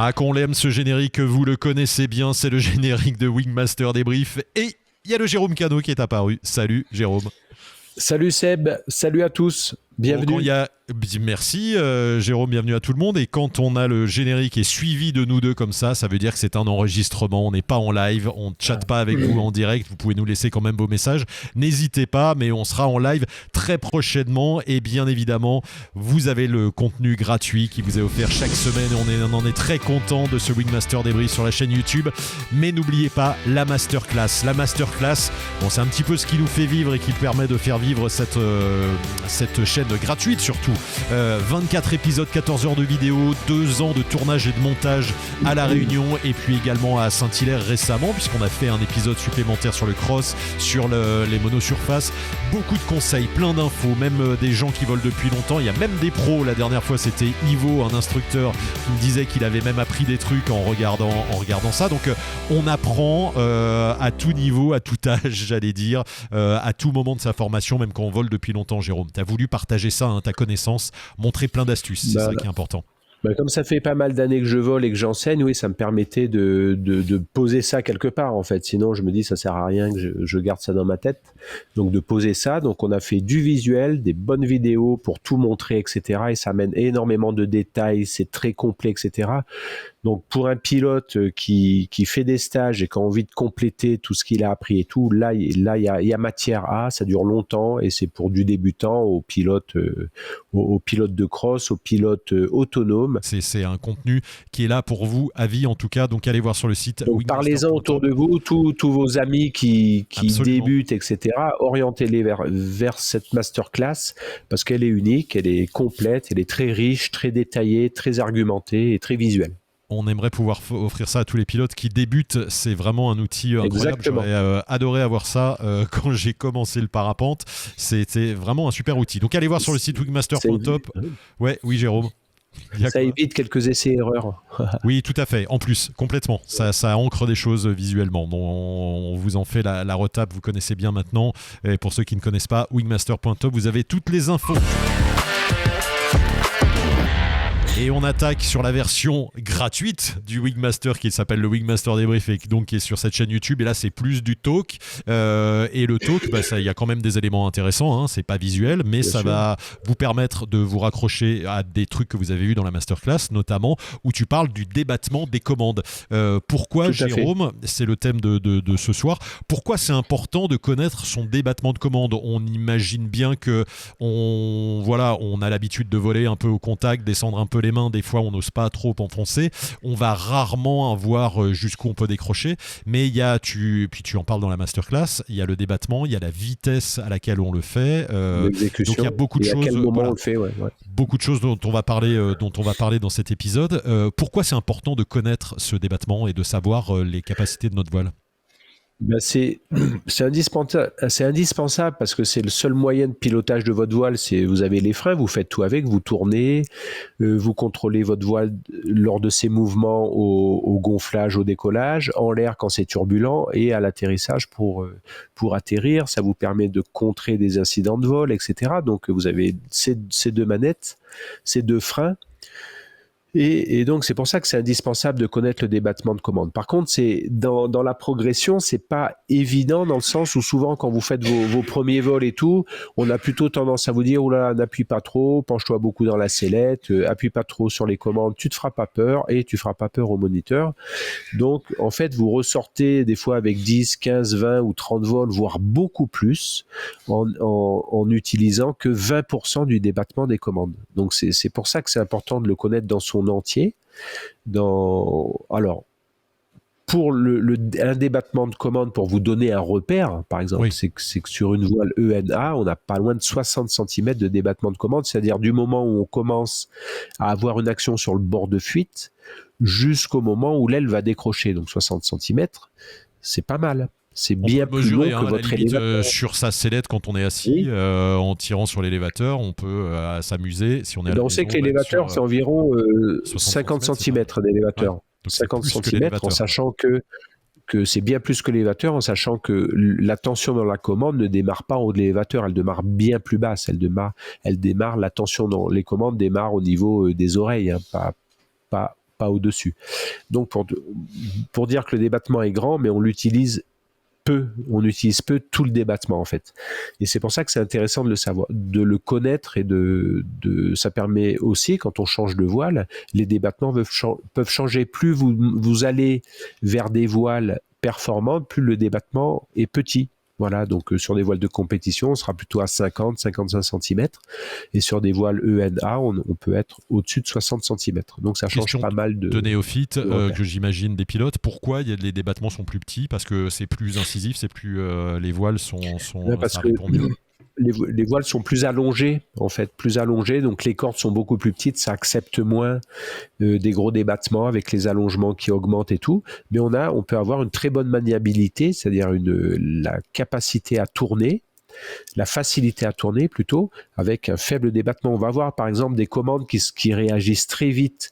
Ah, qu'on l'aime ce générique, vous le connaissez bien, c'est le générique de Wingmaster Débrief. Et il y a le Jérôme Cano qui est apparu. Salut Jérôme. Salut Seb, salut à tous, bienvenue. Merci Jérôme, bienvenue à tout le monde. Et quand on a le générique et suivi de nous deux comme ça veut dire que c'est un enregistrement, on n'est pas en live, on ne chatte pas avec vous en direct, vous pouvez nous laisser quand même vos messages, n'hésitez pas, mais on sera en live très prochainement. Et bien évidemment vous avez le contenu gratuit qui vous est offert chaque semaine, on en est très content de ce Wingmaster Débrief sur la chaîne YouTube. Mais n'oubliez pas la masterclass, bon, c'est un petit peu ce qui nous fait vivre et qui permet de faire vivre cette chaîne gratuite surtout. 24 épisodes, 14 heures de vidéo, 2 ans de tournage et de montage à La Réunion et puis également à Saint-Hilaire récemment, puisqu'on a fait un épisode supplémentaire sur le cross, sur les monosurfaces. Beaucoup de conseils, plein d'infos, même des gens qui volent depuis longtemps. Il y a même des pros. La dernière fois c'était Ivo, un instructeur, qui me disait qu'il avait même appris des trucs en regardant ça. Donc on apprend à tout niveau, à tout âge, j'allais dire, à tout moment de sa formation, même quand on vole depuis longtemps. Jérôme, tu as voulu partager ça, ta connaissance, montrer plein d'astuces, c'est ça qui est important. Comme ça fait pas mal d'années que je vole et que j'enseigne, oui, ça me permettait de poser ça quelque part en fait. Sinon, je me dis ça sert à rien que je garde ça dans ma tête. Donc de poser ça. Donc on a fait du visuel, des bonnes vidéos pour tout montrer, etc. Et ça amène énormément de détails, c'est très complet, etc. Donc pour un pilote qui fait des stages et qui a envie de compléter tout ce qu'il a appris et tout, là il y a matière à, ça dure longtemps et c'est pour du débutant au pilote de cross, au pilote autonome. C'est un contenu qui est là pour vous à vie en tout cas, donc allez voir sur le site. Donc parlez-en autour de vous, tous vos amis qui débutent, etc. Orientez-les vers cette masterclass parce qu'elle est unique, elle est complète, elle est très riche, très détaillée, très argumentée et très visuelle. On aimerait pouvoir offrir ça à tous les pilotes qui débutent. C'est vraiment un outil incroyable. Exactement. J'aurais adoré avoir ça quand j'ai commencé le parapente. C'était vraiment un super outil. Donc allez voir sur le site wingmaster.top. Oui, Jérôme. Ça évite quelques essais-erreurs. Oui, tout à fait. En plus, complètement. Ça ancre des choses visuellement. Bon, on vous en fait la retape. Vous connaissez bien maintenant. Et pour ceux qui ne connaissent pas, wingmaster.top, vous avez toutes les infos. Et on attaque sur la version gratuite du Wingmaster qui s'appelle le Wingmaster Débrief et donc qui est sur cette chaîne YouTube. Et là, c'est plus du talk. Et le talk, il y a quand même des éléments intéressants. C'est pas visuel, mais ça va vous permettre de vous raccrocher à des trucs que vous avez vus dans la masterclass, notamment où tu parles du débattement des commandes. Pourquoi, Jérôme, c'est le thème de ce soir, pourquoi c'est important de connaître son débattement de commande? On imagine bien que on a l'habitude de voler un peu au contact, descendre un peu les mains, des fois on n'ose pas trop enfoncer, on va rarement voir jusqu'où on peut décrocher, mais puis tu en parles dans la masterclass, il y a le débattement, il y a la vitesse à laquelle on le fait, l'exécution, donc il y a beaucoup de choses, à quel moment on le fait, beaucoup de choses dont on va parler dans cet épisode. Pourquoi c'est important de connaître ce débattement et de savoir les capacités de notre voile? C'est indispensable parce que c'est le seul moyen de pilotage de votre voile. Vous avez les freins, vous faites tout avec, vous tournez, vous contrôlez votre voile lors de ses mouvements au gonflage, au décollage, en l'air quand c'est turbulent et à l'atterrissage pour atterrir. Ça vous permet de contrer des incidents de vol, etc. Donc vous avez ces deux manettes, ces deux freins. Et donc c'est pour ça que c'est indispensable de connaître le débattement de commande. Par contre, c'est dans la progression, c'est pas évident dans le sens où souvent quand vous faites vos premiers vols et tout, on a plutôt tendance à vous dire oula, n'appuie pas trop, penche-toi beaucoup dans la sellette, appuie pas trop sur les commandes, tu te feras pas peur et tu feras pas peur au moniteur. Donc en fait, vous ressortez des fois avec 10, 15, 20 ou 30 vols, voire beaucoup plus en utilisant que 20% du débattement des commandes. Donc c'est pour ça que c'est important de le connaître dans son entier. Alors, pour un débattement de commande, pour vous donner un repère, par exemple, c'est que sur une voile ENA, on n'a pas loin de 60 cm de débattement de commande, c'est-à-dire du moment où on commence à avoir une action sur le bord de fuite jusqu'au moment où l'aile va décrocher. Donc 60 cm, c'est pas mal. C'est bien plus long que votre élévateur. Sur sa sellette quand on est assis, en tirant sur l'élévateur, on peut s'amuser. Si on sait que l'élévateur, c'est environ 50 cm d'élévateur. Ouais. 50 cm, en sachant que c'est bien plus que l'élévateur, en sachant que la tension dans la commande ne démarre pas en haut de l'élévateur, elle démarre bien plus basse. La tension dans les commandes démarre au niveau des oreilles, pas pas au-dessus. Donc pour dire que le débattement est grand, mais on utilise peu tout le débattement en fait. Et c'est pour ça que c'est intéressant de le savoir, de le connaître, et ça permet aussi, quand on change de voile, les débattements peuvent changer. Plus vous allez vers des voiles performantes, plus le débattement est petit. Voilà, donc sur des voiles de compétition, on sera plutôt à 50-55 cm. Et sur des voiles ENA, on peut être au-dessus de 60 cm. Donc ça change pas mal de néophytes, que j'imagine des pilotes. Pourquoi les débattements sont plus petits? Parce que c'est plus incisif, c'est plus, les voiles sont parce ça que répond mieux. Les voiles sont plus allongées, en fait, donc les cordes sont beaucoup plus petites, ça accepte moins des gros débattements avec les allongements qui augmentent et tout, mais on peut avoir une très bonne maniabilité, c'est-à-dire la capacité à tourner, la facilité à tourner plutôt, avec un faible débattement. On va avoir par exemple des commandes qui réagissent très vite,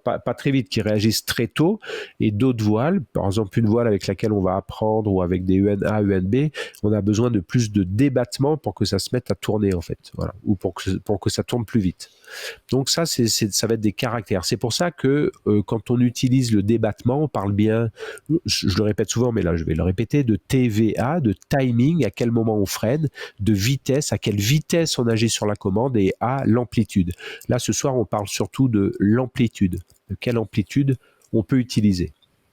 pas très vite, qui réagissent très tôt, et d'autres voiles, par exemple une voile avec laquelle on va apprendre, ou avec des ENA, ENB, on a besoin de plus de débattement pour que ça se mette à tourner en fait, voilà, ou pour que ça tourne plus vite. Donc ça va être des caractères. C'est pour ça que quand on utilise le débattement, on parle bien, je le répète souvent, mais là je vais le répéter, de TVA, de timing, à quel moment on freine, de vitesse, à quelle vitesse on agit sur la commande, et à l'amplitude. Là ce soir on parle surtout de l'amplitude, de quelle amplitude on peut utiliser.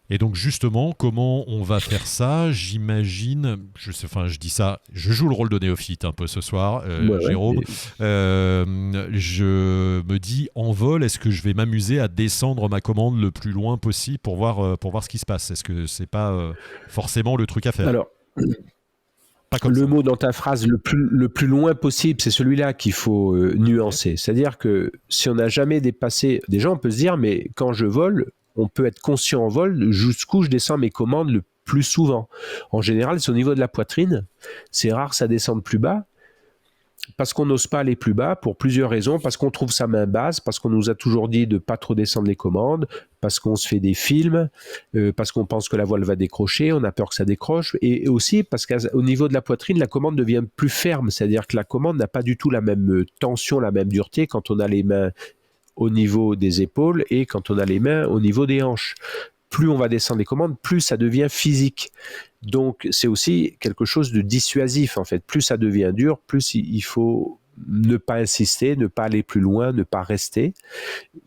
Et donc justement, comment on va faire ça? J'imagine, je dis ça, je joue le rôle de néophyte un peu ce soir, Jérôme. Je me dis, en vol, est-ce que je vais m'amuser à descendre ma commande le plus loin possible pour voir ce qui se passe? Est-ce que c'est pas forcément le truc à faire? Alors, mot dans ta phrase, le plus loin possible, c'est celui-là qu'il faut nuancer. C'est-à-dire que si on n'a jamais dépassé, déjà on peut se dire, mais quand je vole, on peut être conscient en vol jusqu'où je descends mes commandes le plus souvent. En général, c'est au niveau de la poitrine. C'est rare que ça descende plus bas, parce qu'on n'ose pas aller plus bas pour plusieurs raisons, parce qu'on trouve sa main basse, parce qu'on nous a toujours dit de ne pas trop descendre les commandes, parce qu'on se fait des films, parce qu'on pense que la voile va décrocher, on a peur que ça décroche, et aussi parce qu'au niveau de la poitrine, la commande devient plus ferme, c'est-à-dire que la commande n'a pas du tout la même tension, la même dureté quand on a les mains au niveau des épaules et quand on a les mains au niveau des hanches. Plus on va descendre les commandes, plus ça devient physique. Donc c'est aussi quelque chose de dissuasif en fait. Plus ça devient dur, plus il faut ne pas insister, ne pas aller plus loin, ne pas rester,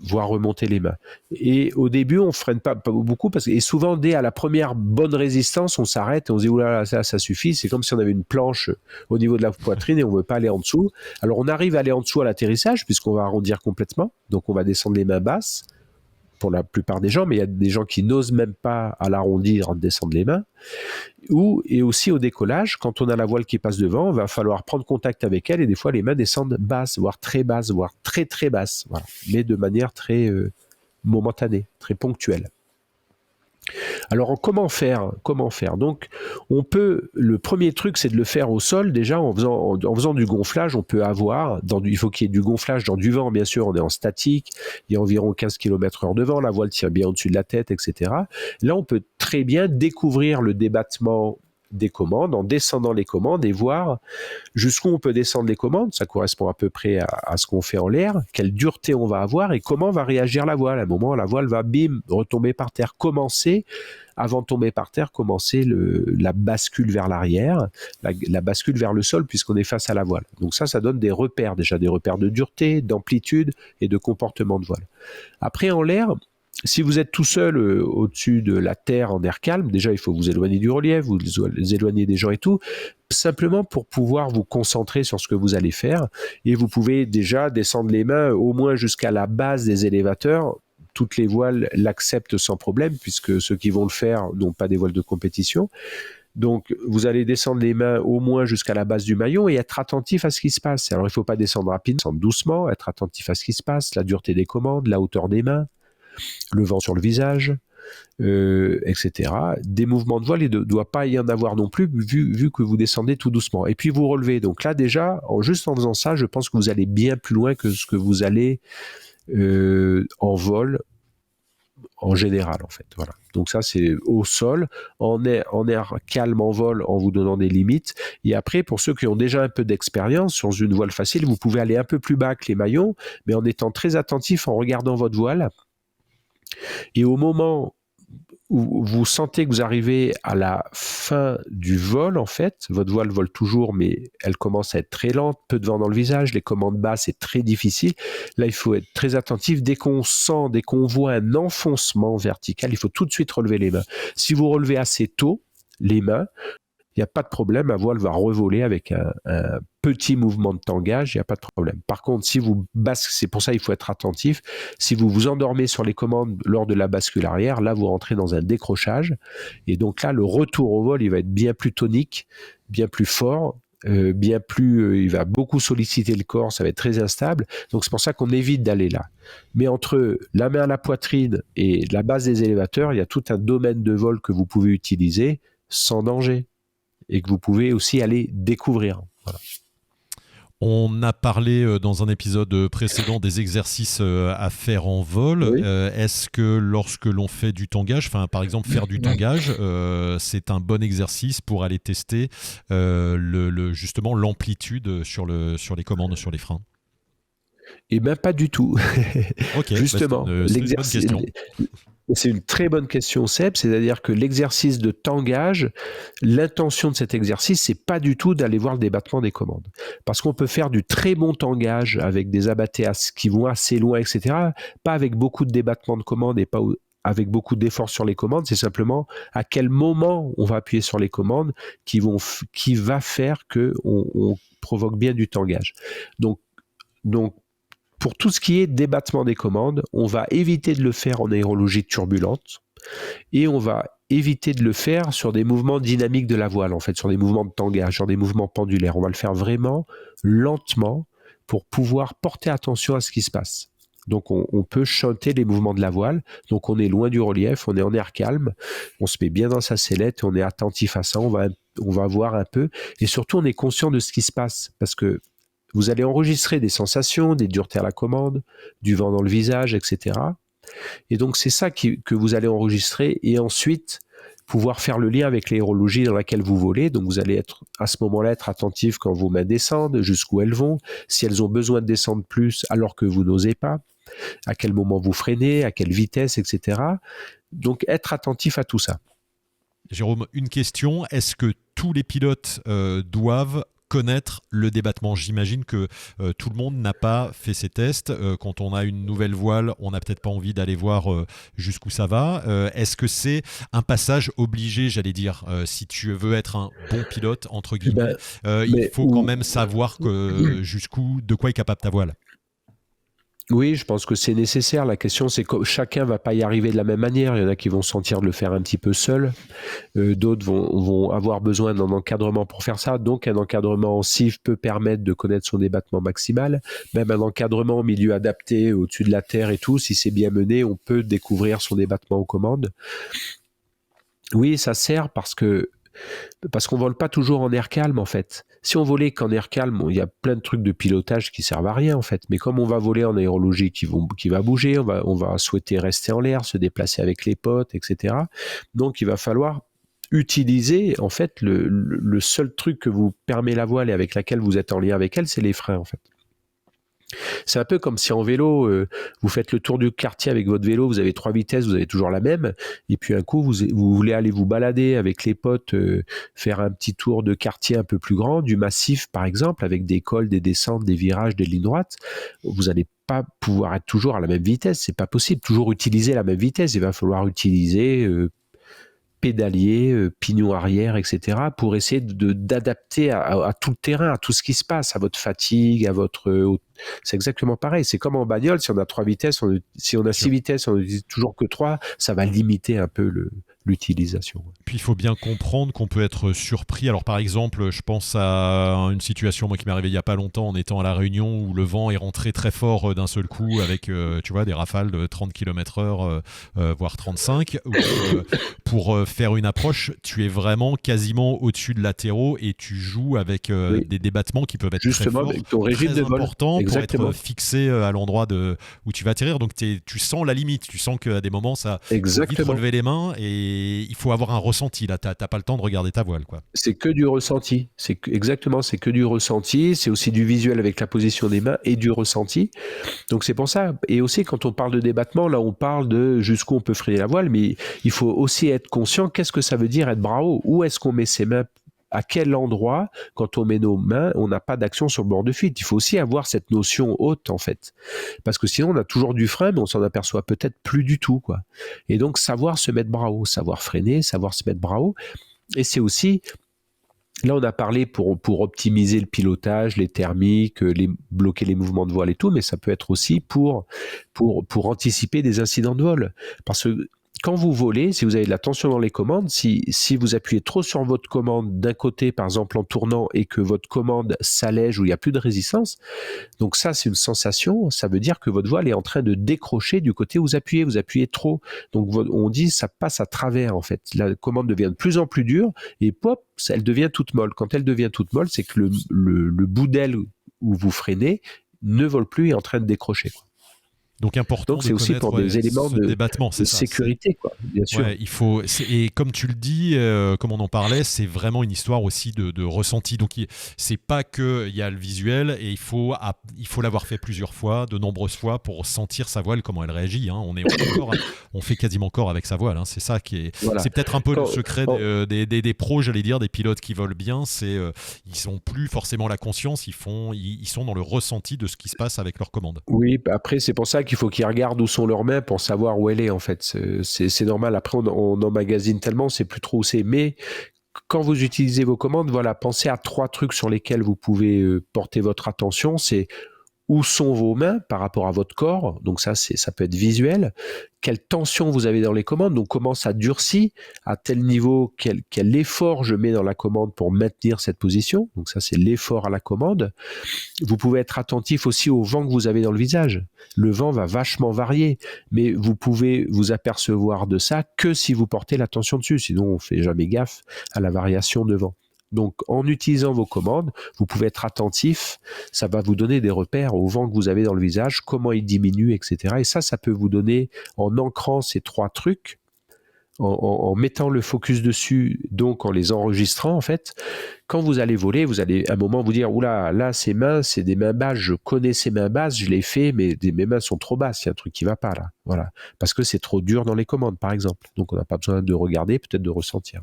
voire remonter les mains. Et au début, on freine pas beaucoup, et souvent dès à la première bonne résistance, on s'arrête et on se dit oulala, ça suffit. C'est comme si on avait une planche au niveau de la poitrine et on veut pas aller en dessous. Alors on arrive à aller en dessous à l'atterrissage puisqu'on va arrondir complètement, donc on va descendre les mains basses pour la plupart des gens, mais il y a des gens qui n'osent même pas à l'arrondir, descendre les mains. Et aussi au décollage, quand on a la voile qui passe devant, il va falloir prendre contact avec elle, et des fois les mains descendent basses, voire très basses, voire très très basses, voilà. Mais de manière très momentanée, très ponctuelle. Alors comment faire? Donc le premier truc, c'est de le faire au sol déjà en faisant du gonflage. On peut avoir, il faut qu'il y ait du gonflage dans du vent, bien sûr, on est en statique, il y a environ 15 km/h de vent, la voile tient bien au-dessus de la tête, etc. Là on peut très bien découvrir le débattement des commandes en descendant les commandes et voir jusqu'où on peut descendre les commandes. Ça correspond à peu près à ce qu'on fait en l'air, quelle dureté on va avoir et comment va réagir la voile. À un moment, la voile va retomber par terre, avant de tomber par terre, commencer la bascule vers l'arrière, la bascule vers le sol puisqu'on est face à la voile. Donc ça donne des repères, déjà des repères de dureté, d'amplitude et de comportement de voile. Après, en l'air, si vous êtes tout seul au-dessus de la terre en air calme, déjà il faut vous éloigner du relief, vous éloigner des gens et tout, simplement pour pouvoir vous concentrer sur ce que vous allez faire. Et vous pouvez déjà descendre les mains au moins jusqu'à la base des élévateurs. Toutes les voiles l'acceptent sans problème, puisque ceux qui vont le faire n'ont pas des voiles de compétition. Donc, vous allez descendre les mains au moins jusqu'à la base du maillon et être attentif à ce qui se passe. Alors, il ne faut pas descendre rapidement, descendre doucement, être attentif à ce qui se passe, la dureté des commandes, la hauteur des mains, le vent sur le visage, etc. Des mouvements de voile, il ne doit pas y en avoir non plus, vu que vous descendez tout doucement. Et puis, vous relevez. Donc là, déjà, juste en faisant ça, je pense que vous allez bien plus loin que ce que vous allez en vol en général en fait, voilà. Donc ça c'est au sol, en air calme en vol, en vous donnant des limites. Et après, pour ceux qui ont déjà un peu d'expérience sur une voile facile, vous pouvez aller un peu plus bas que les maillons, mais en étant très attentif, en regardant votre voile Et au moment où vous sentez que vous arrivez à la fin du vol, en fait, votre voile vole toujours, mais elle commence à être très lente, peu de vent dans le visage, les commandes basses, c'est très difficile. Là, il faut être très attentif. Dès qu'on voit un enfoncement vertical, il faut tout de suite relever les mains. Si vous relevez assez tôt les mains, il n'y a pas de problème, la voile va revoler avec un petit mouvement de tangage, il n'y a pas de problème. Par contre, si vous basculez, c'est pour ça qu'il faut être attentif, si vous vous endormez sur les commandes lors de la bascule arrière, là vous rentrez dans un décrochage, et donc là le retour au vol il va être bien plus tonique, bien plus fort, il va beaucoup solliciter le corps, ça va être très instable, donc c'est pour ça qu'on évite d'aller là. Mais entre la main à la poitrine et la base des élévateurs, il y a tout un domaine de vol que vous pouvez utiliser sans danger, et que vous pouvez aussi aller découvrir. Voilà. On a parlé dans un épisode précédent des exercices à faire en vol. Oui. Est-ce que lorsque l'on fait du tangage, par exemple faire du tangage, c'est un bon exercice pour aller tester justement l'amplitude sur les commandes, sur les freins? Eh bien, pas du tout. Okay, justement, c'est une bonne question. C'est une très bonne question, Seb. C'est-à-dire que l'exercice de tangage, l'intention de cet exercice, c'est pas du tout d'aller voir le débattement des commandes. Parce qu'on peut faire du très bon tangage avec des abattés qui vont assez loin, etc. Pas avec beaucoup de débattement de commandes et pas avec beaucoup d'efforts sur les commandes. C'est simplement à quel moment on va appuyer sur les commandes qui va faire qu'on provoque bien du tangage. Donc, pour tout ce qui est débattement des commandes, on va éviter de le faire en aérologie turbulente et on va éviter de le faire sur des mouvements dynamiques de la voile, en fait, sur des mouvements de tangage, sur des mouvements pendulaires. On va le faire vraiment lentement pour pouvoir porter attention à ce qui se passe. Donc on peut chanter les mouvements de la voile, donc on est loin du relief, on est en air calme, on se met bien dans sa sellette, on est attentif à ça, on va voir un peu, et surtout on est conscient de ce qui se passe, parce que vous allez enregistrer des sensations, des duretés à la commande, du vent dans le visage, etc. Et donc, c'est ça que vous allez enregistrer et ensuite pouvoir faire le lien avec l'aérologie dans laquelle vous volez. Donc, vous allez à ce moment-là être attentif quand vos mains descendent, jusqu'où elles vont, si elles ont besoin de descendre plus alors que vous n'osez pas, à quel moment vous freinez, à quelle vitesse, etc. Donc, être attentif à tout ça. Jérôme, une question. Est-ce que tous les pilotes doivent connaître le débattement? J'imagine que tout le monde n'a pas fait ces tests. Quand on a une nouvelle voile, on n'a peut-être pas envie d'aller voir jusqu'où ça va. Est-ce que c'est un passage obligé, j'allais dire, si tu veux être un bon pilote, entre guillemets, il faut quand même savoir de quoi est capable ta voile? Oui, je pense que c'est nécessaire. La question, c'est que chacun ne va pas y arriver de la même manière. Il y en a qui vont sentir de le faire un petit peu seul. D'autres vont avoir besoin d'un encadrement pour faire ça. Donc, un encadrement en CIF peut permettre de connaître son débattement maximal. Même un encadrement au milieu adapté, au-dessus de la terre et tout, si c'est bien mené, on peut découvrir son débattement aux commandes. Oui, ça sert parce qu'on vole pas toujours en air calme, en fait. Si on volait qu'en air calme, il y a plein de trucs de pilotage qui servent à rien, en fait. Mais comme on va voler en aérologie qui va bouger, on va souhaiter rester en l'air, se déplacer avec les potes, etc. Donc, il va falloir utiliser, en fait, le seul truc que vous permet la voile et avec laquelle vous êtes en lien avec elle, c'est les freins, en fait. C'est un peu comme si en vélo, vous faites le tour du quartier avec votre vélo, vous avez 3 vitesses, vous avez toujours la même, et puis un coup, vous voulez aller vous balader avec les potes, faire un petit tour de quartier un peu plus grand, du massif par exemple, avec des cols, des descentes, des virages, des lignes droites, vous n'allez pas pouvoir être toujours à la même vitesse, c'est pas possible, toujours utiliser la même vitesse, il va falloir utiliser pédalier, pignon arrière, etc., pour essayer d'adapter à tout le terrain, à tout ce qui se passe, à votre fatigue, à votre... C'est exactement pareil. C'est comme en bagnole, si on a 3 vitesses, si on a 6 vitesses, on n'utilise toujours que 3, ça va limiter un peu l'utilisation. Puis il faut bien comprendre qu'on peut être surpris. Alors par exemple, je pense à une situation moi qui m'est arrivée il n'y a pas longtemps en étant à La Réunion où le vent est rentré très fort d'un seul coup avec tu vois, des rafales de 30 km/h, voire 35. Où, pour faire une approche, tu es vraiment quasiment au-dessus de latéraux et tu joues avec des débattements qui peuvent être justement, très forts, avec ton régime très de vol. importants pour Exactement. être fixé à l'endroit où tu vas atterrir. Donc tu sens la limite, tu sens qu'à des moments ça faut vite relever les mains et il faut avoir un ressenti. Là, t'as pas le temps de regarder ta voile, quoi. C'est que du ressenti. Exactement, c'est que du ressenti. C'est aussi du visuel avec la position des mains et du ressenti. Donc c'est pour ça. Et aussi, quand on parle de débattement, là, on parle de jusqu'où on peut freiner la voile, mais il faut aussi être conscient, qu'est-ce que ça veut dire être bras haut? Où est-ce qu'on met ses mains? À quel endroit, quand on met nos mains, on n'a pas d'action sur le bord de fuite? Il faut aussi avoir cette notion haute, en fait. Parce que sinon, on a toujours du frein, mais on s'en aperçoit peut-être plus du tout, quoi. Et donc, savoir se mettre bras haut, savoir freiner, savoir se mettre bras haut. Et c'est aussi... Là, on a parlé pour optimiser le pilotage, les thermiques, bloquer les mouvements de voile et tout, mais ça peut être aussi pour anticiper des incidents de vol. Parce que quand vous volez, si vous avez de la tension dans les commandes, si vous appuyez trop sur votre commande d'un côté, par exemple en tournant, et que votre commande s'allège ou il n'y a plus de résistance, donc ça c'est une sensation, ça veut dire que votre voile est en train de décrocher du côté où vous appuyez trop. Donc on dit ça passe à travers en fait. La commande devient de plus en plus dure et pop, elle devient toute molle. Quand elle devient toute molle, c'est que le bout d'aile où vous freinez ne vole plus et est en train de décrocher, quoi. Donc important. Donc c'est aussi pour des éléments de débattement, de sécurité, quoi, bien sûr. Ouais, et comme tu le dis, comme on en parlait, c'est vraiment une histoire aussi de ressenti. Donc c'est pas que il y a le visuel et il faut l'avoir fait plusieurs fois, de nombreuses fois pour sentir sa voile comment elle réagit. Hein. On fait quasiment corps avec sa voile. Hein. C'est ça qui est. Voilà. C'est peut-être un peu le secret des pros, j'allais dire, des pilotes qui volent bien. C'est ils ont plus forcément la conscience. Ils sont dans le ressenti de ce qui se passe avec leur commande. Oui, après c'est pour ça qu'il faut qu'ils regardent où sont leurs mains pour savoir où elle est en fait. C'est normal. Après on emmagasine tellement, on sait plus trop où c'est. Mais quand vous utilisez vos commandes, voilà, pensez à 3 trucs sur lesquels vous pouvez porter votre attention. C'est où sont vos mains par rapport à votre corps, donc ça peut être visuel. Quelle tension vous avez dans les commandes, donc comment ça durcit, à tel niveau, quel effort je mets dans la commande pour maintenir cette position, donc ça c'est l'effort à la commande. Vous pouvez être attentif aussi au vent que vous avez dans le visage. Le vent va vachement varier, mais vous pouvez vous apercevoir de ça que si vous portez l'attention dessus, sinon on fait jamais gaffe à la variation de vent. Donc, en utilisant vos commandes, vous pouvez être attentif, ça va vous donner des repères au vent que vous avez dans le visage, comment il diminue, etc. Et ça peut vous donner, en ancrant ces 3 trucs, en mettant le focus dessus, donc en les enregistrant, en fait, quand vous allez voler, vous allez à un moment vous dire, oula, là, ces mains, c'est des mains basses, je connais ces mains basses, je les fais, mais mes mains sont trop basses, il y a un truc qui va pas, là. Voilà. Parce que c'est trop dur dans les commandes, par exemple. Donc, on n'a pas besoin de regarder, peut-être de ressentir.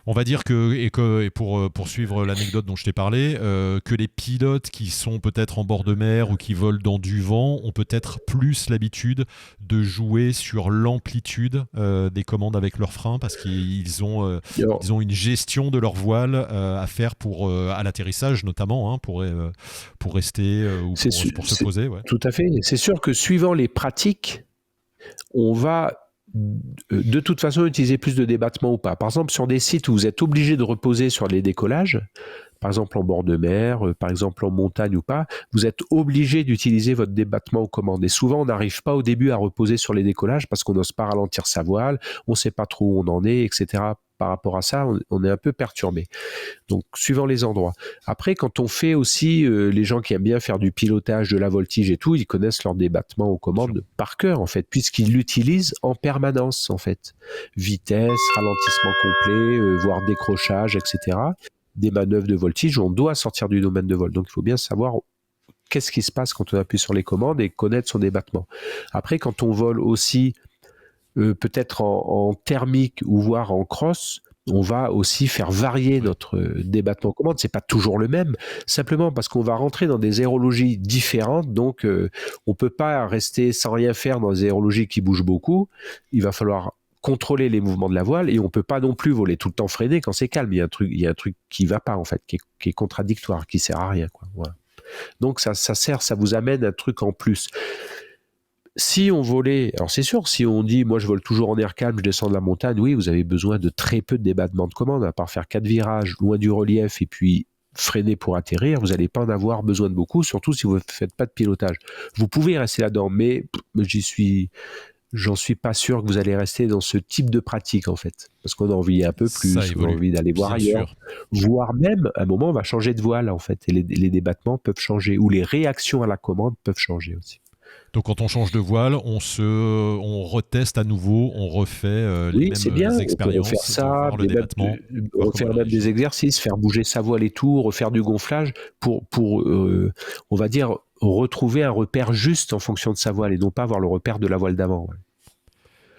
On va dire que pour poursuivre l'anecdote dont je t'ai parlé, que les pilotes qui sont peut-être en bord de mer ou qui volent dans du vent ont peut-être plus l'habitude de jouer sur l'amplitude des commandes avec leurs freins parce qu'ils ont une gestion de leur voile à faire à l'atterrissage notamment, hein, pour rester ou pour se poser. Ouais. Tout à fait. C'est sûr que suivant les pratiques, on va de toute façon utiliser plus de débattement ou pas. Par exemple, sur des sites où vous êtes obligé de reposer sur les décollages, par exemple en bord de mer, par exemple en montagne ou pas, vous êtes obligé d'utiliser votre débattement aux commandes. Et souvent, on n'arrive pas au début à reposer sur les décollages parce qu'on n'ose pas ralentir sa voile, on ne sait pas trop où on en est, etc. Par rapport à ça, on est un peu perturbé. Donc, suivant les endroits. Après, quand on fait aussi, les gens qui aiment bien faire du pilotage, de la voltige et tout, ils connaissent leur débattement aux commandes par cœur, en fait, puisqu'ils l'utilisent en permanence, en fait. Vitesse, ralentissement complet, voire décrochage, etc. Des manœuvres de voltige, on doit sortir du domaine de vol. Donc, il faut bien savoir qu'est-ce qui se passe quand on appuie sur les commandes et connaître son débattement. Après, quand on vole aussi peut-être en thermique ou voire en cross, on va aussi faire varier notre débattement commande. C'est pas toujours le même, simplement parce qu'on va rentrer dans des aérologies différentes, donc on peut pas rester sans rien faire dans des aérologies qui bougent beaucoup. Il va falloir contrôler les mouvements de la voile et on peut pas non plus voler tout le temps freiné quand c'est calme. Il y a un truc qui va pas en fait, qui est contradictoire, qui sert à rien, quoi. Voilà. Donc ça vous amène un truc en plus. Si on volait, alors c'est sûr, si on dit, moi je vole toujours en air calme, je descends de la montagne, oui, vous avez besoin de très peu de débattement de commande, à part faire 4 virages loin du relief et puis freiner pour atterrir, vous n'allez pas en avoir besoin de beaucoup, surtout si vous ne faites pas de pilotage. Vous pouvez rester là-dedans, mais j'en suis pas sûr que vous allez rester dans ce type de pratique en fait, parce qu'on a envie un peu plus, on a envie d'aller voir ailleurs, voire même à un moment on va changer de voile en fait, et les débattements peuvent changer, ou les réactions à la commande peuvent changer aussi. Donc quand on change de voile, on reteste à nouveau, on refait les Oui, c'est mêmes bien. On peut expériences, refaire de ça, voir le débattement, voir comment refaire il même des réagit. exercices, faire bouger sa voile et tout, refaire du gonflage pour on va dire, retrouver un repère juste en fonction de sa voile et non pas avoir le repère de la voile d'avant. Ouais.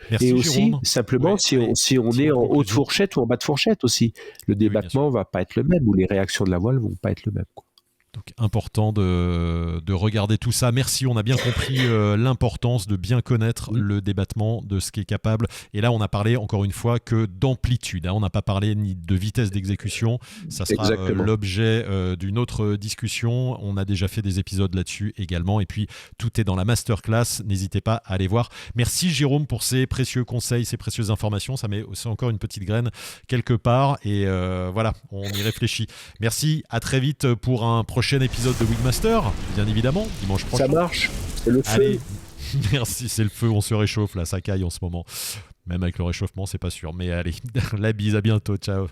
Et Merci aussi, Jérôme. simplement, Ouais, allez, si on petit est mot de en haute conclusion. fourchette ou en bas de fourchette aussi, le Et oui, bien sûr. débattement va pas être le même ou les réactions de la voile vont pas être le même. Quoi. Donc important de regarder tout ça. Merci, on a bien compris l'importance de bien connaître Mmh. le débattement, de ce qui est capable. Et là, on a parlé encore une fois que d'amplitude. Hein. On n'a pas parlé ni de vitesse d'exécution. Ça sera Exactement. l'objet d'une autre discussion. On a déjà fait des épisodes là-dessus également. Et puis, tout est dans la masterclass. N'hésitez pas à aller voir. Merci Jérôme pour ces précieux conseils, ces précieuses informations. Ça met aussi encore une petite graine quelque part. Et voilà, on y réfléchit. Merci, à très vite pour un prochain épisode de Wigmaster, bien évidemment, dimanche Ça prochain. marche, c'est le feu. Allez, merci, c'est le feu, on se réchauffe là, ça caille en ce moment. Même avec le réchauffement, c'est pas sûr. Mais allez, la bise, à bientôt, ciao.